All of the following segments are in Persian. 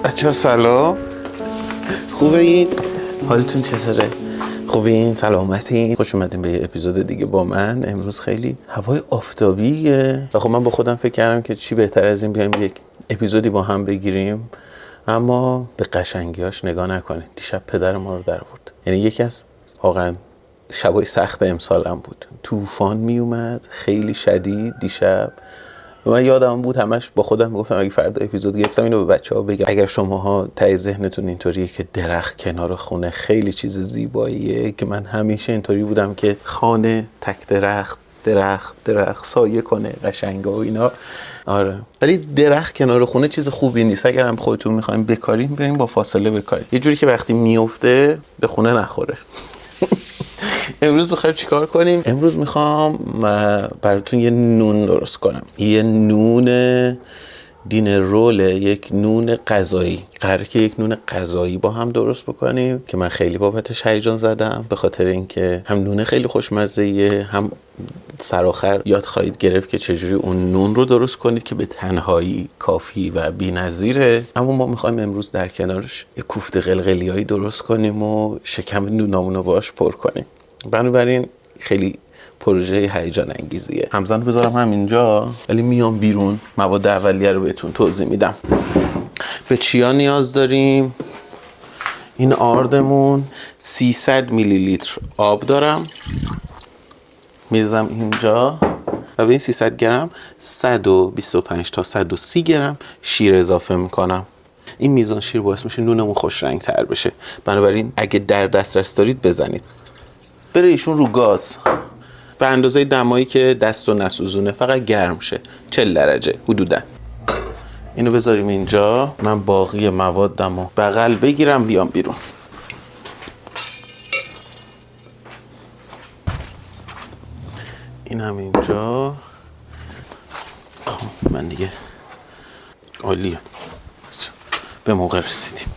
بچه‌ها سلام، خوبه این؟ حالتون چطوره؟ خوبین؟ سلامتین؟ خوش اومدین به یه اپیزود دیگه با من. امروز خیلی هوای آفتابیه و خب من با خودم فکر کردم که چی بهتر از این بیایم یک اپیزودی با هم بگیریم، اما به قشنگیاش نگاه نکنید. دیشب پدر ما رو در آورد، یعنی یکی از واقعا شبای سخت امسالم بود. طوفان می اومد خیلی شدید دیشب و من یادم بود همش با خودم میگفتم اگه فردا اپیزود گرفتم اینو به بچه‌ها بگم. اگر شماها ته ذهنتون اینطوریه که درخت کنار خونه خیلی چیز زیباییه، که من همیشه اینطوری بودم که خانه تک درخت سایه کنه قشنگه و اینا. آره، ولی درخت کنار خونه چیز خوبی نیست. اگر هم خودتون میخوایم بکارین بریم با فاصله بکارین، یه جوری که وقتی میفته به خونه نخوره. امروز میخوایم چیکار کنیم؟ امروز میخوام براتون یه نون درست کنم. یه نون دین رول، یک نون غذایی. قراره که یک نون غذایی با هم درست بکنیم که من خیلی بابتش هیجان زدم، به خاطر اینکه هم نون خیلی خوشمزه‌ایه، هم سرآخر یاد خواهید گرفت که چجوری اون نون رو درست کنید که به تنهایی کافی و بی‌نظیره. اما ما میخوایم امروز در کنارش یه کوفته قلقلیایی درست کنیم و شکم نونامون رو باهاش پر کنیم. بنابراین خیلی پروژه هیجان انگیزیه. همزن رو بذارم همینجا ولی میام بیرون، مواد اولیه رو بهتون توضیح میدم. به چیا نیاز داریم؟ این آردمون 300 میلی لیتر آب دارم، میرزم اینجا و به این 300 گرم 125 تا 130 گرم شیر اضافه میکنم. این میزان شیر باعث میشه نونمون خوش رنگ تر بشه، بنابراین اگه در دسترس دارید بزنید. بره ایشون رو گاز به اندازه دمایی که دستو نسوزونه، فقط گرم شه، 40 درجه حدودا. اینو بذاریم اینجا، من باقی موادمو بغل بگیرم بیام بیرون. این هم اینجا. خب من دیگه عالیه، به موقع رسیدیم.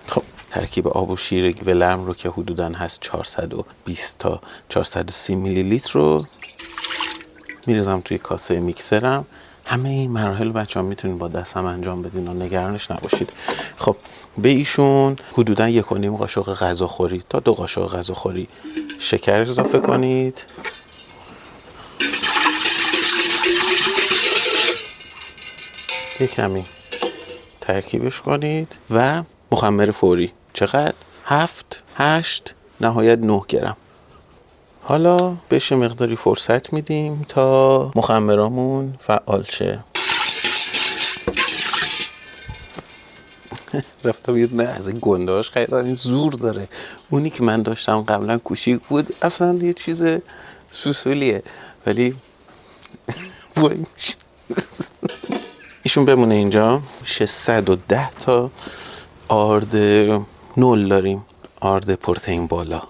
خب ترکیب آب و شیر ولرم رو که حدوداً هست 420 تا 430 میلی لیتر رو میریزم توی کاسه میکسرم. همه این مراحل بچه‌ها میتونید با دست هم انجام بدین و نگرانش نباشید. خب به ایشون حدوداً 1.5 قاشق غذاخوری تا 2 قاشق غذاخوری شکر اضافه کنید. یه کمی ترکیبش کنید و مخمر فوری. چقدر؟ 7 8 نهایت 9 گرم. حالا بهش مقداری فرصت میدیم تا مخمرامون فعال شه. رفتم یه دونه از این گنده‌هاش خریدم، این زور داره. اونی که من داشتم قبلا کوچیک بود، اصلا یه چیز سوسولیه، ولی وای میشه. ایشون بمونه اینجا. 610 تا آرد نول داریم، آرد پروتئین بالا،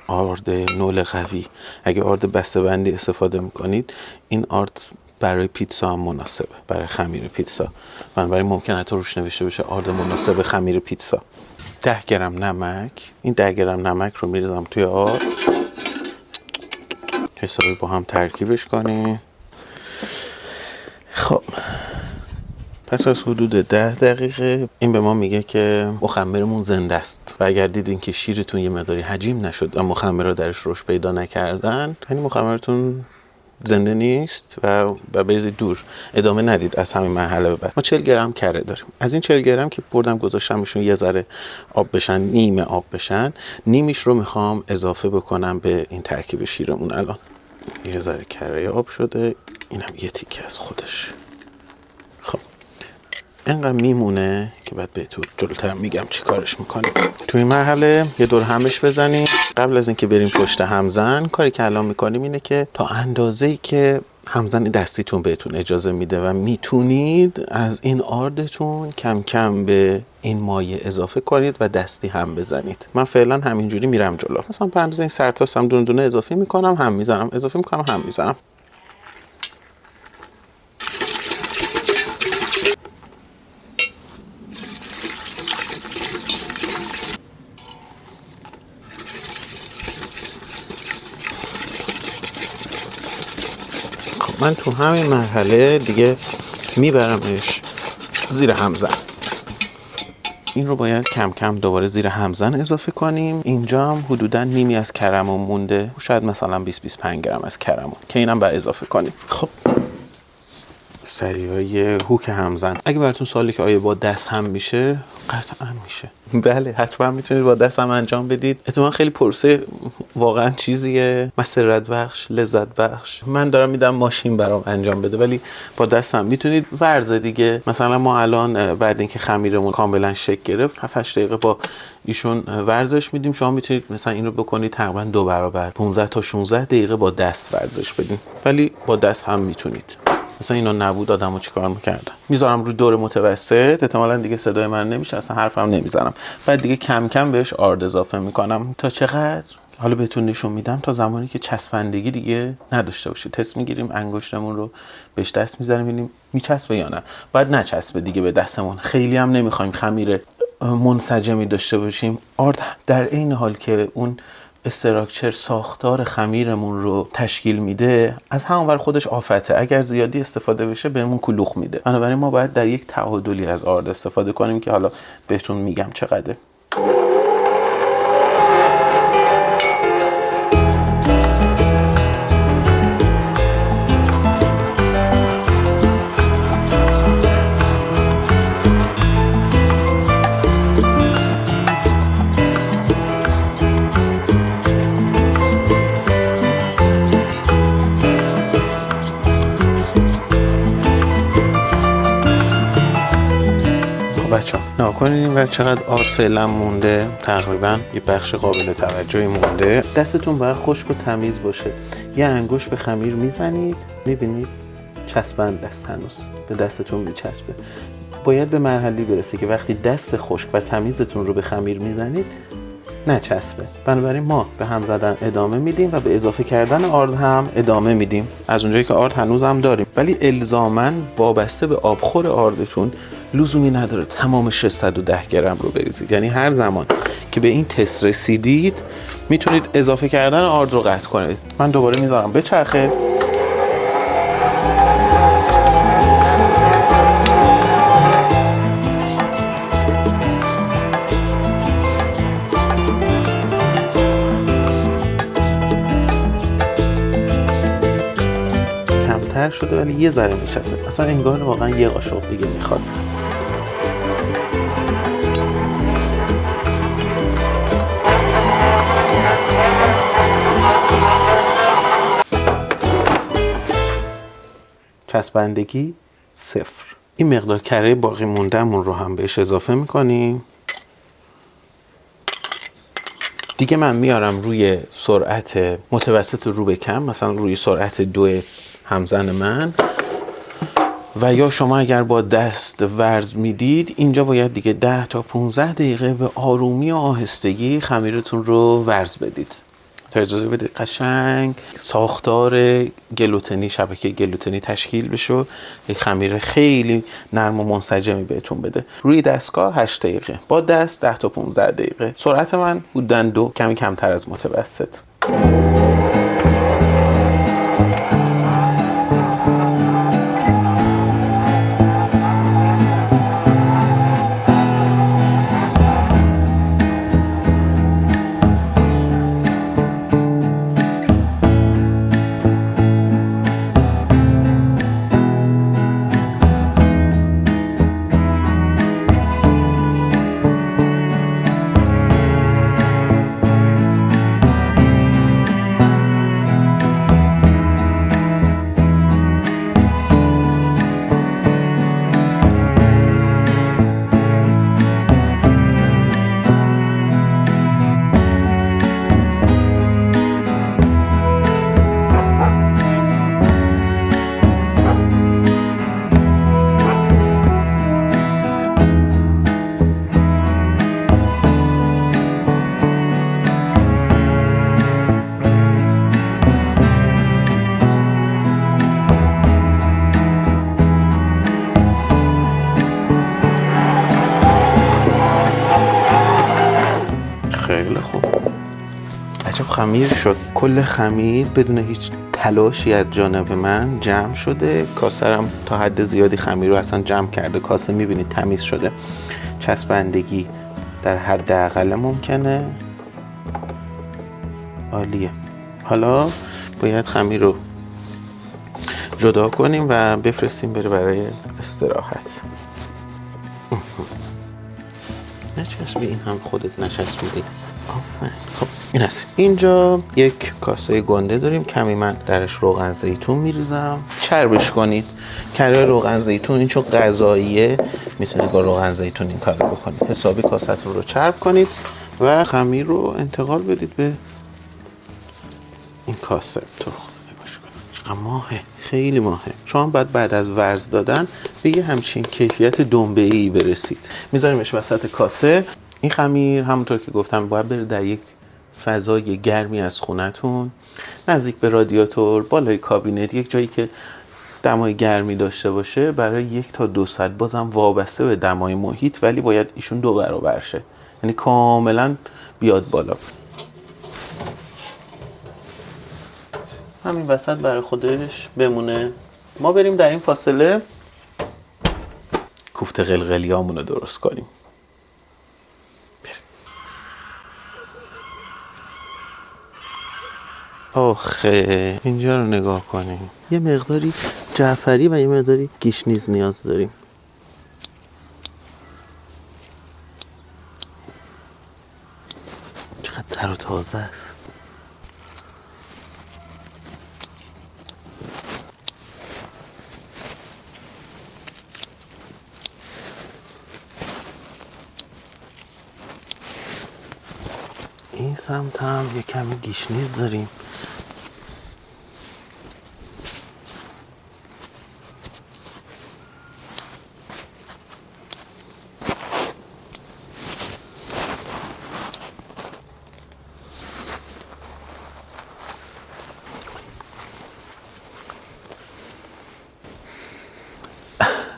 آرد نول قوی. اگه آرد بسته‌بندی استفاده میکنید این آرد برای پیتزا هم مناسبه، برای خمیر پیتزا. بنابراین ممکنه حتی روش نوشته بشه آرد مناسب خمیر پیتزا. 10 گرم نمک. این 10 گرم نمک رو میریزم توی آب، حسابی با هم ترکیبش کنیم. خب پس از حدود 10 دقیقه این به ما میگه که مخمرمون زنده است و اگر دیدین که شیرتون یه مقداری حجیم نشد و مخمرها درش رشد پیدا نکردن، یعنی مخمرتون زنده نیست و بریزید دور، ادامه ندید از همین مرحله به بعد. ما 40 گرم کره داریم. از این 40 گرم که بردم گذاشتمشون یه ذره آب بشن، نیمه آب بشن، نیمیش رو میخوام اضافه بکنم به این ترکیب شیرمون. الان یه ذره کره آب شده، اینم یه تیکه از خودش. خب اینقدر میمونه که بعد بهتون جلوتر میگم چی کارش میکنیم. تو این مرحله یه دور همش بزنیم. قبل از اینکه بریم پشت همزن، کاری که الان میکنیم اینه که تا اندازه‌ای که همزن دستیتون بهتون اجازه میده و میتونید از این آردتون کم کم به این مایع اضافه کنید و دستی هم بزنید. من فعلا همینجوری میرم جلو، مثلا به اندازه این سرتاسم دونه دونه اضافه میکنم، هم میزنم، اضافه میکنم، هم میزنم. من تو همین مرحله دیگه میبرمش زیر همزن. این رو باید کم کم دوباره زیر همزن اضافه کنیم. اینجا هم حدوداً نیمی از کرمون مونده، شاید مثلا 20-25 گرم از کرمون که اینم باید اضافه کنیم. خب سریعای هوک همزن، اگه براتون سوالی که آیا با دست هم میشه، قطعا میشه. بله حتما میتونید با دست هم انجام بدید. اتفاقا خیلی پرسه واقعا چیزیه مسرت بخش، لذت بخش. من دارم میدم ماشین برام انجام بده، ولی با دست هم میتونید. ورزه دیگه، مثلا ما الان بعد اینکه خمیرمون کاملا شکل گرفت 7-8 دقیقه با ایشون ورزش میدیم. شما میتونید مثلا این رو بکنید تقریبا 2 برابر 15 تا 16 دقیقه با دست ورزش بدین، ولی با دست هم میتونید. مثلا اینا نبود آدمو چیکار میکردن؟ میذارم رو دور متوسط، احتمالاً دیگه صدای من نمیشه، اصلا حرفم نمیزنم. بعد دیگه کم کم بهش آرد اضافه میکنم. تا چقدر؟ حالا بهتون نشون میدم تا زمانی که چسبندگی دیگه نداشته باشه. تست میگیریم، انگشتمون رو بهش دست میذاریم ببینیم میچسبه یا نه. بعد نچسبه دیگه به دستمون. خیلی هم نمیخوایم خمیر منسجمی داشته باشیم. آرد در عین حال که اون استراکچر ساختار خمیرمون رو تشکیل میده، از همونور خودش آفته. اگر زیادی استفاده بشه بهمون کلوخ میده. بنابراین ما باید در یک تعادلی از آرد استفاده کنیم که حالا بهتون میگم چقدره. نگاه کنید و چقدر آرد فعلا مونده. تقریبا یه بخش قابل توجهی مونده. دستتون باید خشک و تمیز باشه. یه انگشت به خمیر میزنید، میبینید چسبند دست هنوز به دستتون میچسبه. باید به مرحله برسه که وقتی دست خشک و تمیزتون رو به خمیر میزنید نچسبه. بنابراین ما به هم زدن ادامه میدیم و به اضافه کردن آرد هم ادامه میدیم از اونجایی که آرد هنوز هم داریم، ولی الزاماً وابسته به آبخور آردتون لزومی نداره تمام 610 گرم رو بریزید. یعنی هر زمان که به این تست رسیدید میتونید اضافه کردن آرد رو قطع کنید. من دوباره میذارم بچرخه. کمتر شده ولی یه ذره نشسته. اصلا انگار واقعا یه قاشق دیگه میخواد. چسبندگی 0. این مقدار کره باقی مونده‌مون رو هم بهش اضافه میکنیم. دیگه من میارم روی سرعت متوسط رو به کم، مثلا روی سرعت 2 همزن من. و یا شما اگر با دست ورز میدید اینجا باید دیگه 10 تا 15 دقیقه به آرومی و آهستگی خمیرتون رو ورز بدید تا اجازه بدید قشنگ ساختار گلوتنی، شبکه گلوتنی تشکیل بشه، یک خمیر خیلی نرم و منسجمی بهتون بده. روی دستگاه 8 دقیقه، با دست 10 تا 15 دقیقه. سرعت من حدوداً 2، کمی کمتر از متوسط. خمیر شد. کل خمیر بدون هیچ تلاشی از جانب من جمع شده. کاسرم تا حد زیادی خمیر رو اصلا جمع کرده. کاسه میبینید تمیز شده. چسبندگی در حد اقل ممکنه. عالیه. حالا باید خمیر رو جدا کنیم و بفرستیم بره برای استراحت. نچسبی، این هم خودت نچسبیدی. خب این هست. اینجا یک کاسه گنده داریم. کمی من درش روغن زیتون میریزم. چربش کنید. کره روغن زیتون این چون غذاییه میتونید با روغن زیتون این کارو بکنید. حسابی کاستون رو چرب کنید و خمیر رو انتقال بدید به این کاسه. تو نگاش کن چقدر ماهه، خیلی ماهه. شما باید بعد از ورز دادن به یه همچین کیفیت دنبه‌ای برسید. میذاریمش وسط کاسه. این خمیر همونطور که گفتم باید بره در یک فضای گرمی از خونتون، نزدیک به رادیاتور، بالای کابینت، یک جایی که دمای گرمی داشته باشه برای 1 تا 2 ساعت. بازم وابسته به دمای محیط، ولی باید ایشون 2 برابر شه، یعنی کاملا بیاد بالا. همین وسط برای خودش بمونه. ما بریم در این فاصله کوفته قلقلیامون رو درست کنیم. آخه اینجا رو نگاه کنیم. یه مقداری جعفری و یه مقداری گیشنیز نیاز داریم. چقدر تر و تازه است. این سمت هم یه کمی گیشنیز داریم.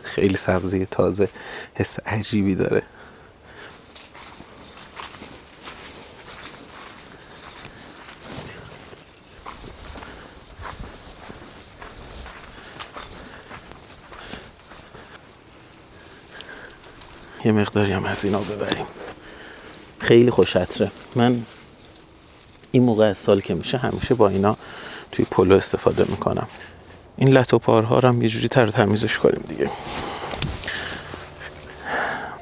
خیلی سبزی تازه حس عجیبی داره. یه مقداری هم از اینا ببریم. خیلی خوش عطره. من این موقع از سال که میشه همیشه با اینا توی پلو استفاده میکنم. این لط و پارها رو هم یه جوری تر تمیزش کنیم دیگه.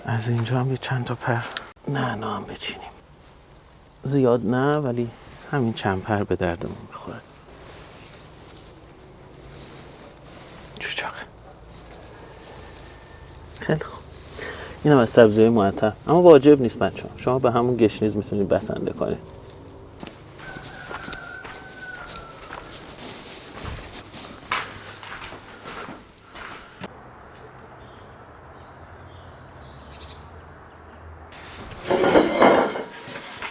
از اینجا هم یه چند تا پر نعنا هم بچینیم. زیاد نه، ولی همین چند پر به دردمون میخوره. چوچاقه. خیلی خوب. این هم از سبزی‌های معطر، اما واجب نیست بچه‌ها. شما به همون گشنیز میتونید بسنده کنید.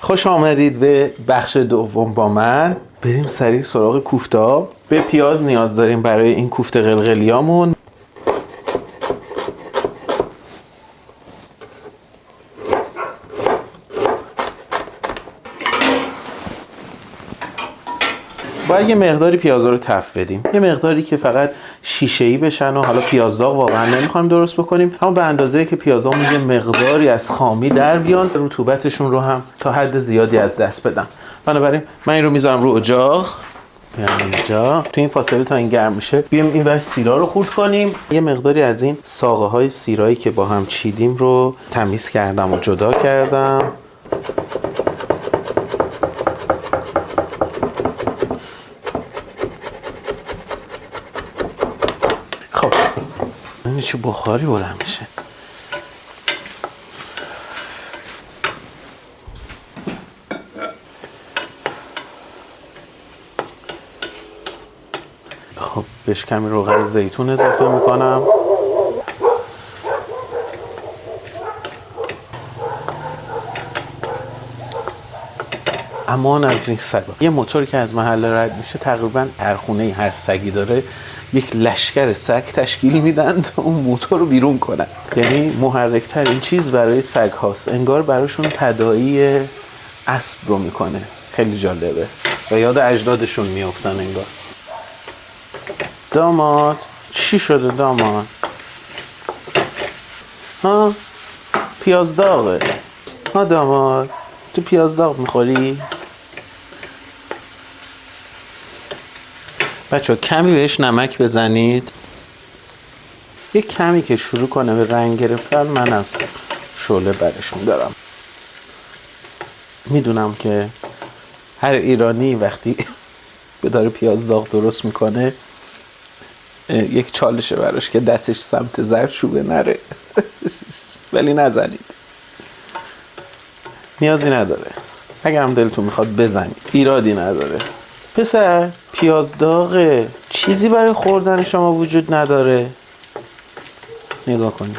خوش آمدید به بخش دوم با من. بریم سریع سراغ کوفته. به پیاز نیاز داریم برای این کوفته قلقلیامون. باید یه مقداری پیازا رو تفت بدیم، یه مقداری که فقط شیشه‌ای بشن و حالا پیازداغ واقعا نمیخوایم درست بکنیم، اما به اندازه‌ای که پیازامون یه مقداری از خامی در بیان، رطوبتشون رو هم تا حد زیادی از دست بدن. بنابراین من این رو میذارم رو اجاق. اینجا تو این فاصله تا این گرم میشه بیایم این ور سیرا رو خورد کنیم. یه مقداری از این ساقه های سیرایی که با هم چیدیم رو تمیز کردم و جدا کردم. خب این چه بخاری بلند میشه. خب بهش کمی روغن زیتون اضافه میکنم. امان از این سگا. یه موتوری که از محله رد میشه تقریبا هر خونه هر سگی داره یک لشکر سگ تشکیل میدن تا اون موتور رو بیرون کنن. یعنی محرک‌ترین چیز برای سگ هاست. انگار براشون تداعی اسب رو میکنه. خیلی جالبه و یاد اجدادشون میافتن انگار. داماد چی شده داماد؟ ها پیاز داغه. ها داماد تو پیاز داغ میخوری؟ بچه کمی بهش نمک بزنید، یک کمی که شروع کنه به رنگ گرفتن من از شعله برش میدارم. میدونم که هر ایرانی وقتی داره پیاز داغ درست میکنه یک چالشه براش که دستش سمت زردچوبه نره. ولی نزنید، نیازی نداره. اگر هم دلتون میخواد بزنید، ایرادی نداره. پسر پیاز داغه، چیزی برای خوردن شما وجود نداره. نگاه کنید.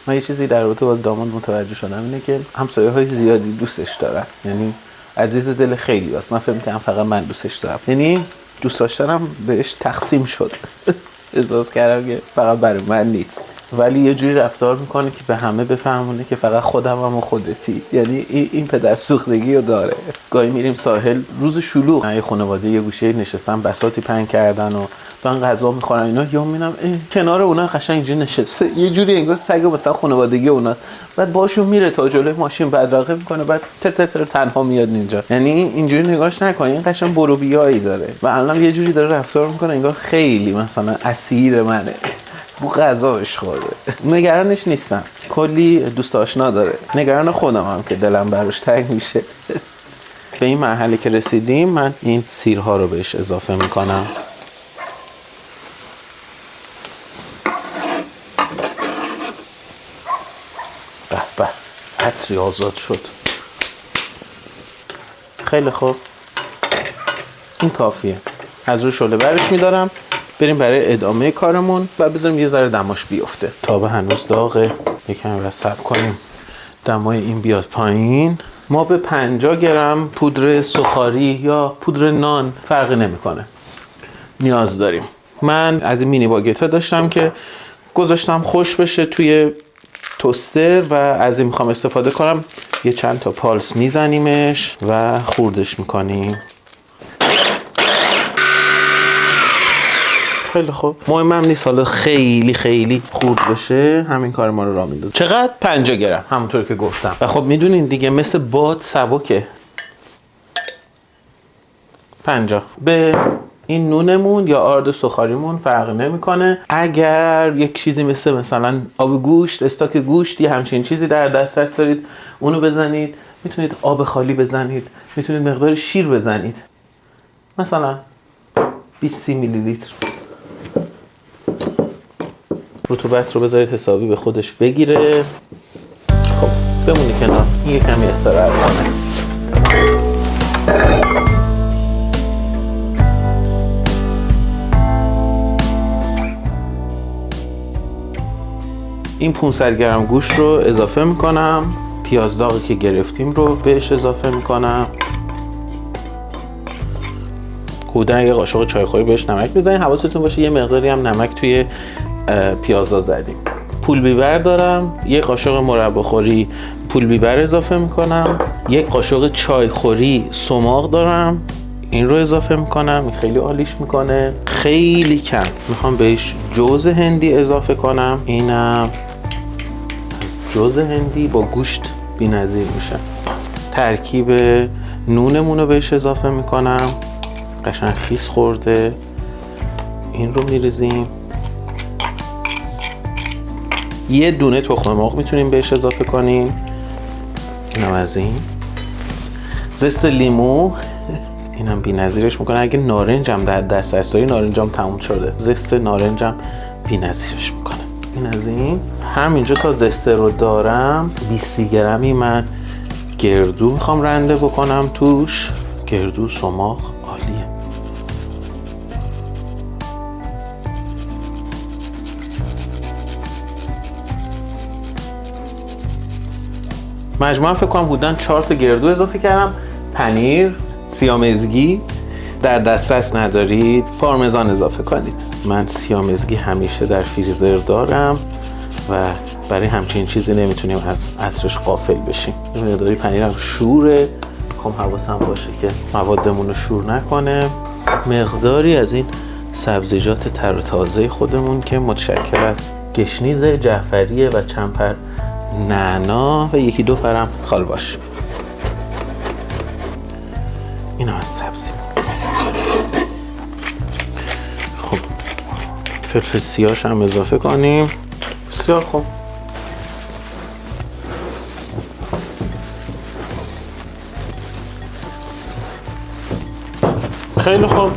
من یه چیزی در رابطه با داماد متوجه شدم اینه که همسایه های زیادی دوستش دارن، یعنی عزیز دل خیلی هست. من فکر می‌کنم فقط من دوستش دارم، یعنی دوست داشتنم بهش تقسیم شد. احساس کردم که فقط برای من نیست، ولی یه جوری رفتار میکنه که به همه بفهمونه که فقط خودمم و خودتی. یعنی این پدر سوختگی رو داره. گاهی میریم ساحل روز شلوغ، یه خانواده یه گوشه نشستن بساطی پهن کردن و دارن غذا میخورن اینا، یا میبینم کنار اونا قشنگ اینجوری نشسته، یه جوری انگار سگ مثلا خانوادگی اونا، بعد باشون میره تا جلوی ماشین بدرقه میکنه، بعد تر تنها میاد اینجا. یعنی اینجوری نگاش نکنین، این قشنگ برو بیایی داره و الان یه جوری داره رفتار میکنه انگار خیلی مثلا اسیر منه، بو غذا بهش خورده. نگرانش نیستم، کلی دوست آشنا داره. نگران خودم هم که دلم براش تنگ میشه. به این مرحله که رسیدیم من این سیرها رو بهش اضافه میکنم. به عطری آزاد شد. خیلی خوب، این کافیه. از روی شعله برش میدارم. بریم برای ادامه کارمون و بذاریم یه ذره دماش بیفته. تابه هنوز داغه، یکم صبر کنیم دمای این بیاد پایین. ما به 50 گرم پودر سوخاری یا پودر نان فرقی نمیکنه نیاز داریم. من از این مینی باگت ها داشتم که گذاشتم خوش بشه توی توستر و از این میخوام استفاده کنم. یه چند تا پالس میزنیمش و خوردش میکنیم. خیلی خوب، مهمم نیست حالا خیلی خیلی خورد بشه، همین کار ما رو راه میندازه. چقدر؟ 50 گرم همونطور که گفتم. و خب میدونین دیگه مثل باد سبکه. 50 به این نونمون یا آرد سوخاریمون فرق نمیکنه. اگر یک چیزی مثلا آب گوشت، استاک گوشت یا همچین چیزی در دسترس دارید اونو بزنید. میتونید آب خالی بزنید، میتونید مقدار شیر بزنید، مثلا 20 میلی لیتر. رطوبت رو بذارید حسابی به خودش بگیره. خب بمونی کنار، این یه کمی استراحت کنه. این 500 گرم گوشت رو اضافه میکنم. پیاز داغی که گرفتیم رو بهش اضافه میکنم. حدوداً یه قاشق چایخوری بهش نمک بزنید. حواستون باشه یه مقداری هم نمک توی پیازا زدیم. پول بیبر دارم، یک قاشق مرباخوری پول بیبر اضافه میکنم. یک قاشق چایخوری سماق دارم، این رو اضافه میکنم. این خیلی عالیش میکنه. خیلی کم میخوام بهش جوز هندی اضافه کنم. اینم از جوز هندی با گوشت بی‌نظیر میشه. ترکیب نونمون رو بهش اضافه میکنم. قشنگ خیس خورده. این رو میریزیم. یه دونه تخم مرغ میتونیم بهش اضافه کنیم. اینم از این. زست لیمو اینم بی‌نظیرش میکنه. اگه نارنجم در دسترس داری، نارنجم تموم شده، زست نارنجم بی‌نظیرش میکنه. این از این. همینجا تا زست رو دارم 20 گرمی من گردو میخوام رنده بکنم توش. گردو سماق عالیه. مجموعاً فکر کنم حدوداً 4 تا گردو اضافه کردم. پنیر سیامزگی در دسترس ندارید، پارمزان اضافه کنید. من سیامزگی همیشه در فریزر دارم و برای همچین چیزی نمیتونیم از عطرش غافل بشیم. مقداری پنیرم شوره، میخوام حواسم باشه که موادمون رو شور نکنه. مقداری از این سبزیجات تر و تازه خودمون که متشکل از گشنیز جعفریه و چند پر نعنا و یکی دو پرم خالباش. اینا از سبزی. خب فلفل سیاه‌ش هم اضافه کنیم. بسیار خوب. خیلی خوب.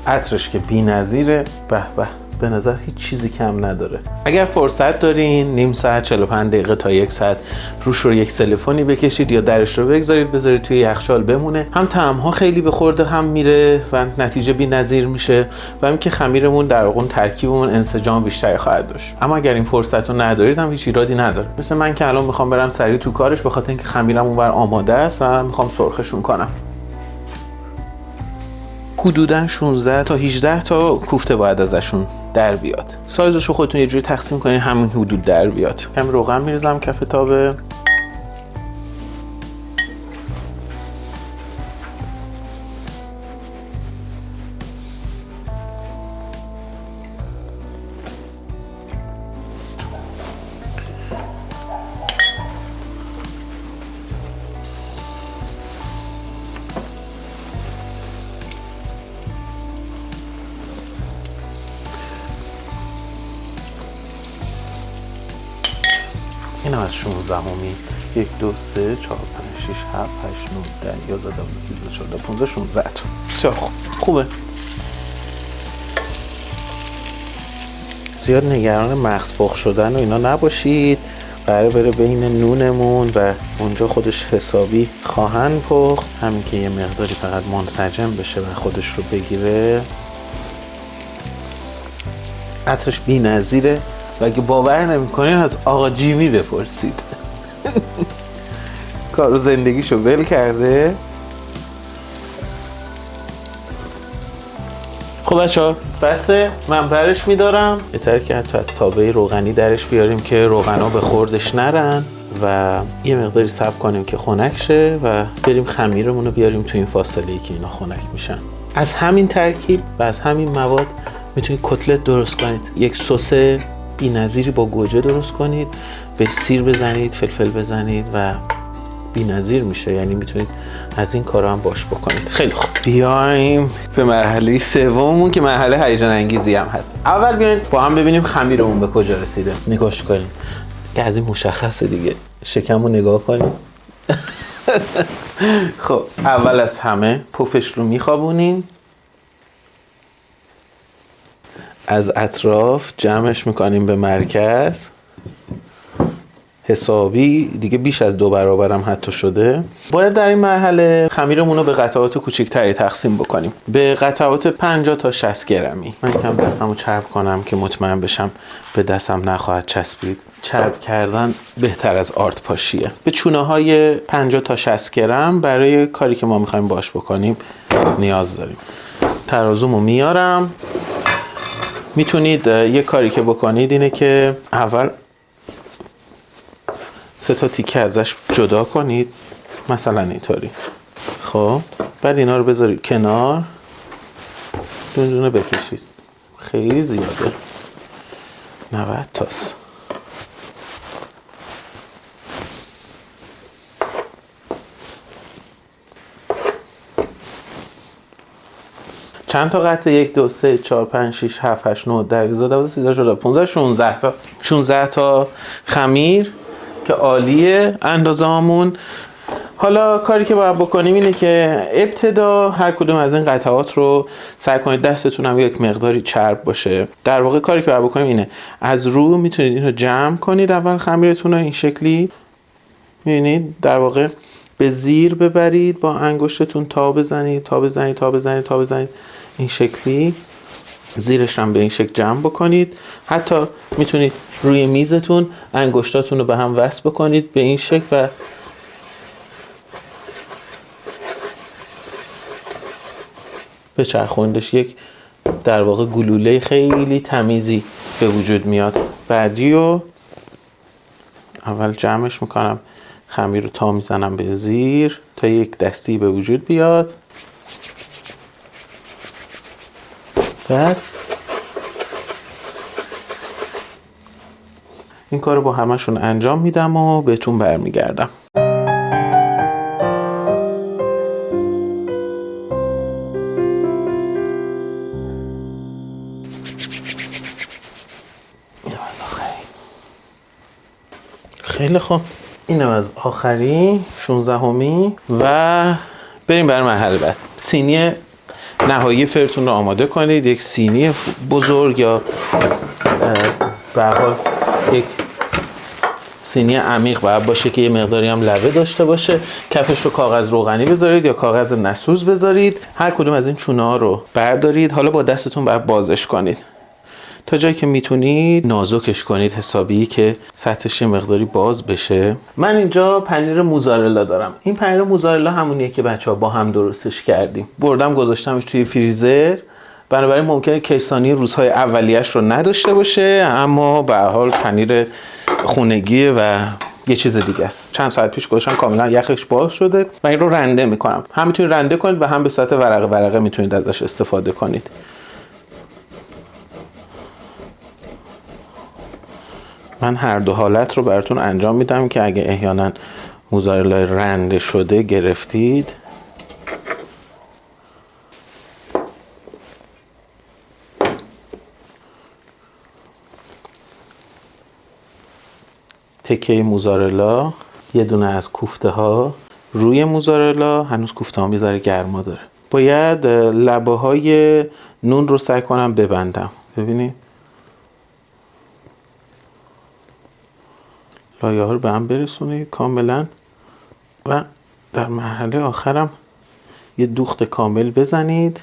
عطرش که بی‌نظیره. به به، به نظر هیچ چیزی کم نداره. اگر فرصت دارین نیم ساعت 45 دقیقه تا یک ساعت روش رو یک سلفونی بکشید یا درش رو بگذارید بذارید توی یخچال بمونه. هم طعم‌ها خیلی به خورده هم میره و نتیجه بی‌نظیر میشه و همین که خمیرمون در واقع ترکیبمون انسجام بیشتری خواهد داشت. اما اگر این فرصت رو ندارید هم هیچ ایرادی نداره. مثل من که الان میخوام برم سریع تو کارش به خاطر اینکه خمیرم اونور آماده است و میخوام سرخشون کنم. حدوداً 16 تا 18 تا کوفته باید ازشون در بیاد. سایزشو خودتون یه جوری تقسیم کنین همین حدود در بیاد. کمی روغن میریزم کف تابه. این هم از 16می. 1 2 3 4 5 6 7 8 9 10 11 12 13 14 15 16 تا. بسیار خوبه. زیاد نگران مغز پخ شدن و اینا نباشید. قراره بره بین نونمون و اونجا خودش حسابی خواهن پخت. همین که یه مقداری فقط منسجم بشه و خودش رو بگیره. عطرش بی‌نظیره و اگه باور نمی‌کنین از آقا جیمی بپرسید. کارو زندگیشو ول کرده. خب بچه‌ها بسه، من برش میدارم. بهتره که حتی تابه روغنی درش بیاریم که روغنا به خوردش نرن و یه مقداری صبر کنیم که خنک شه و بریم خمیرمون رو بیاریم تو این فاصله‌ای که اینا خنک میشن. از همین ترکیب و از همین مواد میتونید کتلت درست کنید. یک سس بی‌نظیری با گوجه درست کنید، به سیر بزنید، فلفل بزنید و بی‌نظیر میشه. یعنی میتونید از این کارا هم باش بکنید. خیلی خوب، بیایم به مرحله سوممون که مرحله هیجان انگیزی هم هست. اول بیاین با هم ببینیم خمیرمون به کجا رسیده. نگاش کنیم. از این مشخصه دیگه. شکمو نگاه کنیم. خب اول از همه پفش رو میخوابونیم. از اطراف جمعش میکنیم به مرکز. حسابی دیگه بیش از 2 برابرم حتی شده. باید در این مرحله خمیرمون رو به قطعات کوچکتری تقسیم بکنیم. به قطعات 50 تا 60 گرمی. من کم دستمو چرب کنم که مطمئن بشم به دستم نخواهد چسبید. چرب کردن بهتر از آرد پاشیه. به چونه های 50 تا 60 گرم برای کاری که ما میخوایم باش بکنیم نیاز داریم. ترازومو میارم. میتونید یه کاری که بکنید اینه که اول 3 تا تیکه ازش جدا کنید، مثلا اینطوری. خب بعد اینا رو بذارید کنار، دونه دونه بکشید. خیلی زیاده، 90 تاست. چند تا قطعه؟ 1 2 3 4 5 6 7 8 9 10 11 12 13 14 15 16 تا 16 تا خمیر که عالیه اندازه‌مون. حالا کاری که باید بکنیم اینه که ابتدا هر کدوم از این قطعات رو سعی کنید دستتون هم یک مقداری چرب باشه. در واقع کاری که باید بکنیم اینه از رو میتونید این رو جمع کنید اول خمیرتون رو این شکلی. میبینید در واقع به زیر ببرید با انگشتتون تا بزنید تا بزنید تا بزنید تا بزنید این شکلی. زیرش هم به این شکل جمع بکنید. حتی میتونید روی میزتون انگشتاتون رو به هم وصل بکنید به این شکل و بچرخوندش. یک در واقع گلوله خیلی تمیزی به وجود میاد. بعدی رو اول جمعش میکنم، خمیر رو تا میزنم به زیر تا یک دستی به وجود بیاد. بعد این کار رو با همشون انجام میدم و بهتون برمیگردم. خیلی خوب، اینم از آخری 16می و بریم برای مرحله بعد. سینی نهایی فرتون رو آماده کنید. یک سینی بزرگ یا به هر حال یک سینی عمیق باید باشه که یه مقداری هم لبه داشته باشه. کفش رو کاغذ روغنی بذارید یا کاغذ نسوز بذارید. هر کدوم از این چونه ها رو بردارید. حالا با دستتون باید بازش کنید تا جایی که میتونید نازکش کنید حسابی که سطحش مقداری باز بشه. من اینجا پنیر موزارلا دارم. این پنیر موزارلا همونیه که بچه‌ها با هم درستش کردیم. بردم گذاشتمش توی فریزر. بنابراین ممکنه کیسانی روزهای اولیه‌اش رو نداشته باشه، اما به هر حال پنیر خونگیه و یه چیز دیگه است. چند ساعت پیش گذاشتم کاملا یخش باز شده. من این رو رنده میکنم. هم میتونید رنده کنید و هم به صورت ورقه میتونید ازش استفاده کنید. من هر دو حالت رو براتون انجام میدم که اگه احیانا موزارلا رنده شده گرفتید تکه موزارلا یه دونه از کوفته ها روی موزارلا، هنوز کوفته ها میذاره گرما داره. باید لبه های نون رو سعی کنم ببندم. ببینید لایه ها رو به هم برسونید کاملا و در مرحله آخرم یه دوخت کامل بزنید.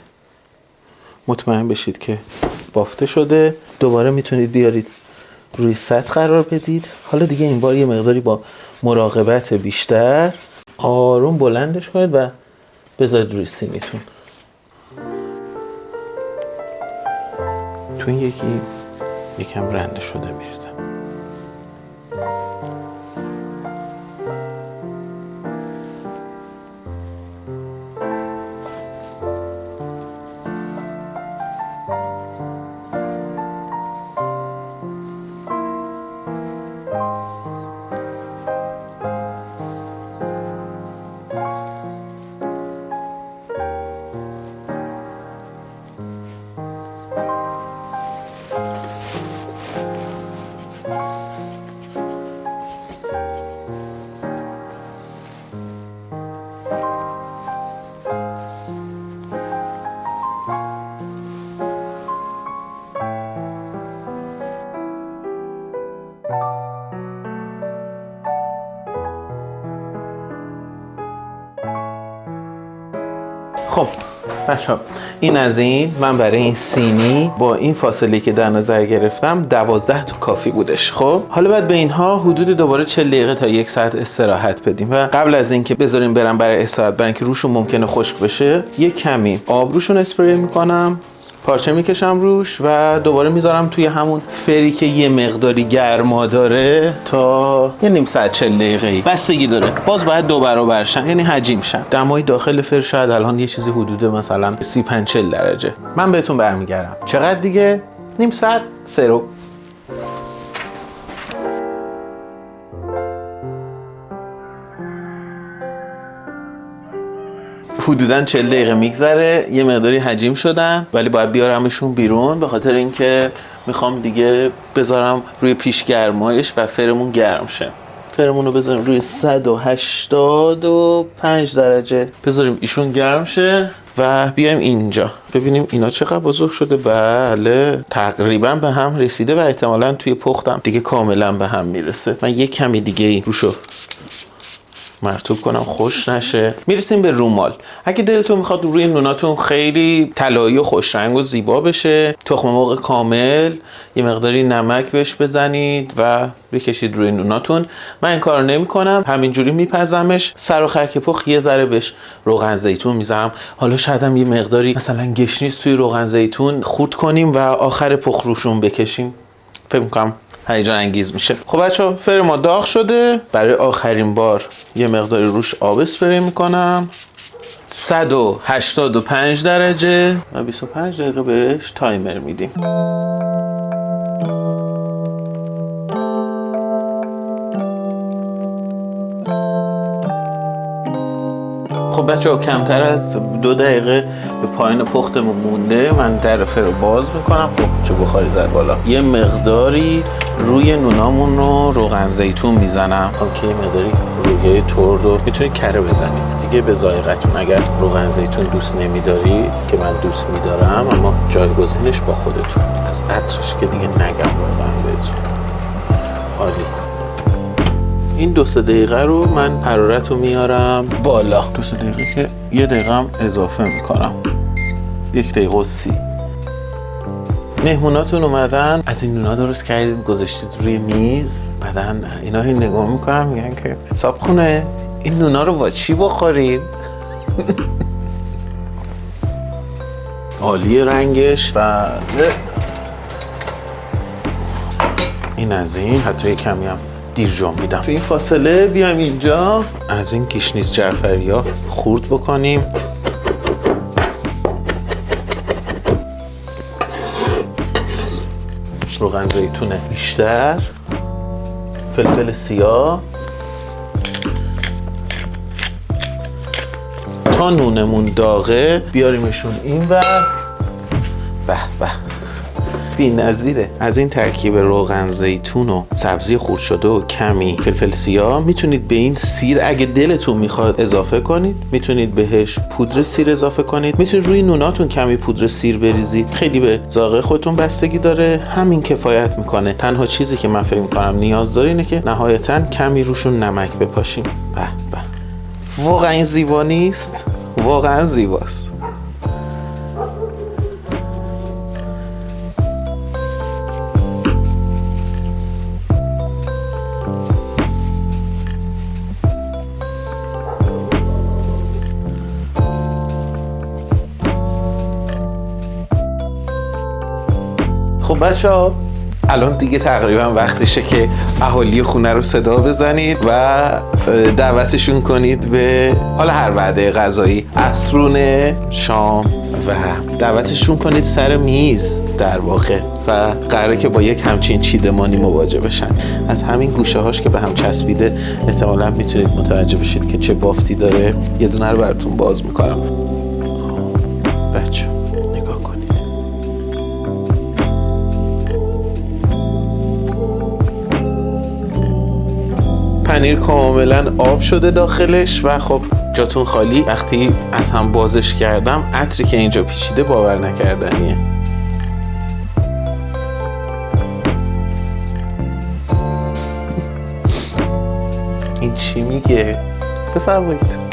مطمئن بشید که بافته شده. دوباره میتونید بیارید روی سطح قرار بدید. حالا دیگه این بار یه مقداری با مراقبت بیشتر آروم بلندش کنید و بذارید روی سینیتون. تو این یکم رنده شده میرزم. خب بچه‌ها این از این. من برای این سینی با این فاصله که در نظر گرفتم 12 تا کافی بودش. خب حالا بعد به اینها حدود دوباره 40 دقیقه تا 1 ساعت استراحت بدیم و قبل از اینکه بذاریم برم برای استراحت، برای اینکه روشون ممکنه خشک بشه، یه کمی آب روشون اسپری میکنم، پارچه میکشم روش و دوباره میذارم توی همون فری که یه مقداری گرما داره تا یه نیم ساعت 40 دقیقه‌ای. بستگی داره، باز باید 2 برابر شن، یعنی حجیم شن. دمای داخل فر شاید الان یه چیزی حدود مثلا 35-40 درجه. من بهتون برمیگردم. چقدر دیگه؟ نیم ساعت سرو. حدوداً 40 دقیقه میگذره، یه مقداری حجیم شدن، ولی باید بیارمشون بیرون به خاطر اینکه میخوام دیگه بذارم روی پیشگرمایش و فرمون گرم شه. فرمون رو بذاریم روی 185 درجه، بذاریم ایشون گرم شه و بیایم اینجا ببینیم اینا چقدر بزرگ شده. بله تقریبا به هم رسیده و احتمالاً توی پختم دیگه کاملا به هم میرسه. من یک کمی دیگه روشو مرطوب کنم خوش نشه. میرسیم به رومال. اگه دلتون میخواد روی نوناتون خیلی طلایی و خوش رنگ و زیبا بشه، تخم مرغ کامل، یه مقداری نمک بهش بزنید و بکشید روی نوناتون. من این کارو نمی‌کنم، همینجوری میپزمش. سر و خر که پخت یه ذره بهش روغن زیتون میذارم. حالا شاید هم یه مقداری مثلا گشنیز توی روغن زیتون خورد کنیم و آخر پخت روشون بکشیم. فکر می‌کنم هیجان انگیز میشه. خب بچه‌ها فر ما داغ شده. برای آخرین بار یه مقداری روش آب اسپری میکنم. 185 درجه و 25 دقیقه بهش تایمر میدیم. خب بچه‌ها کمتر از 2 دقیقه به پایین پختمون مونده. من در فر رو باز میکنم. خب چه بخاری زد بالا. یه مقداری روی نونامون رو روغن زیتون میزنم. خب که یه مقداری رویه ترد رو میتونید کره بزنید دیگه به ذائقتون. اگر روغن زیتون دوست نمیدارید که من دوست میدارم، اما جایگزینش با خودتون. از عطرش که دیگه نگم واقعا بهتون. عالی. این 2-3 دقیقه رو من حرارت رو میارم بالا. 2-3 دقیقه که 1 دقیقه هم اضافه میکنم. 1 دقیقه و 30. مهموناتون اومدن، از این نونا درست کردید گذاشتید روی میز. بعدن اینا هی نگاه میکنم میگن که صابخونه این نونا رو با چی بخوریم؟ عالیه رنگش. و این از این، حتی یه کمی هم دیر جنبیدم. تو این فاصله بیایم اینجا از این گیشنیز جعفریا خورد بکنیم. روغن زیتون بیشتر، فلفل سیاه. تا نونمون داغه بیاریمشون این ور. به به بی‌نظیره. از این ترکیب روغن زیتون و سبزی خرد شده و کمی فلفل سیاه میتونید به این سیر اگه دلتون میخواد اضافه کنید. میتونید بهش پودر سیر اضافه کنید. میتونید روی نوناتون کمی پودر سیر بریزید. خیلی به ذائقه خودتون بستگی داره. همین کفایت میکنه. تنها چیزی که من فکر میکنم نیاز داره اینه که نهایتاً کمی روشون نمک بپاشیم. به به واقعا این زیبا نیست؟ واقعا زیباست. خب بچه‌ها الان دیگه تقریبا وقتشه که اهالی خونه رو صدا بزنید و دعوتشون کنید به حالا هر وعده غذایی، عصرونه، شام، و دعوتشون کنید سر میز در واقع. و قراره که با یک همچین چیدمانی مواجه بشن. از همین گوشه هاش که به هم چسبیده احتمالاً میتونید متوجه بشید که چه بافتی داره. یه دونه رو براتون باز میکنم. بچه نگاه کنید. پنیر کاملا آب شده داخلش و خب جاتون خالی. وقتی از هم بازش کردم عطری که اینجا پیچیده باور نکردنیه. این چی میگه؟ بفرمایید.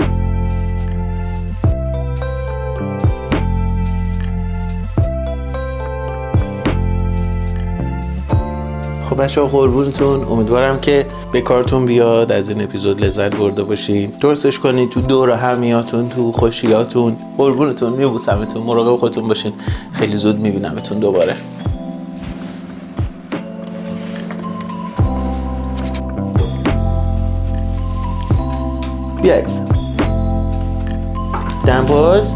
خب بچه‌ها قربونتون، امیدوارم که به کارتون بیاد. از این اپیزود لذت برده باشین. درستش کنید تو دور همیاتون، تو خوشیاتون. قربونتون، میبوسمتون. مراقب خودتون باشین. خیلی زود میبینمتون دوباره. بیاکس دنباز.